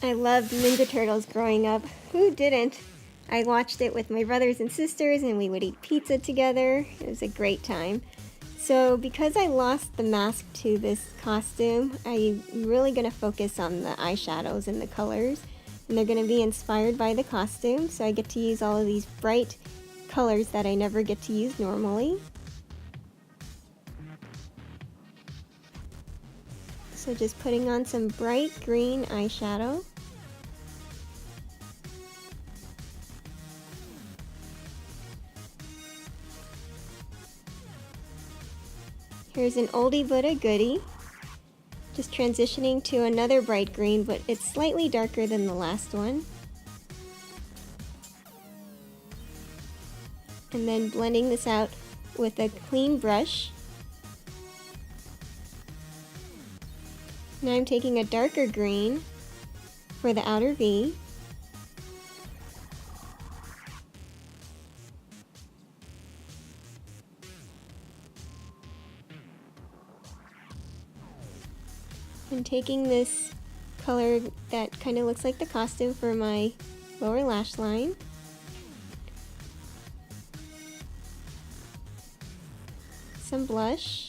I loved Ninja Turtles growing up. Who didn't? I watched it with my brothers and sisters and we would eat pizza together. It was a great time. So because I lost the mask to this costume, I'm really going to focus on the eyeshadows and the colors. And they're going to be inspired by the costume, so I get to use all of these bright colors that I never get to use normally. So just putting on some bright green eyeshadow. Here's an oldie but a goodie. Just transitioning to another bright green, but it's slightly darker than the last one. And then blending this out with a clean brush. Now I'm taking a darker green for the outer V. I'm taking this color that kind of looks like the costume for my lower lash line. Some blush.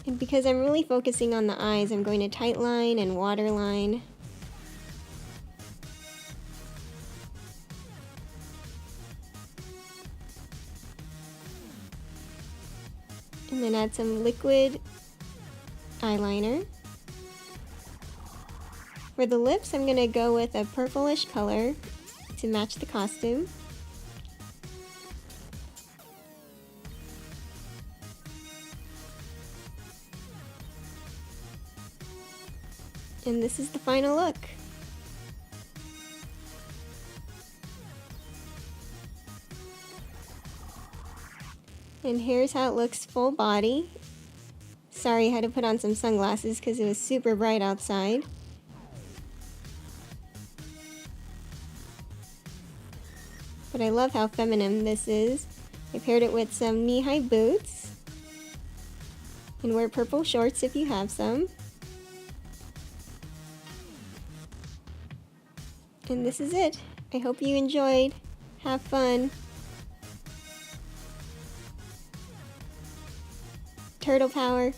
And because I'm really focusing on the eyes, I'm going to tight line and waterline. And then add some liquid eyeliner. For the lips, I'm going to go with a purplish color to match the costume. And this is the final look. And here's how it looks full body. Sorry, I had to put on some sunglasses because it was super bright outside. But I love how feminine this is. I paired it with some knee-high boots. And wear purple shorts if you have some. And this is it. I hope you enjoyed. Have fun. Turtle power.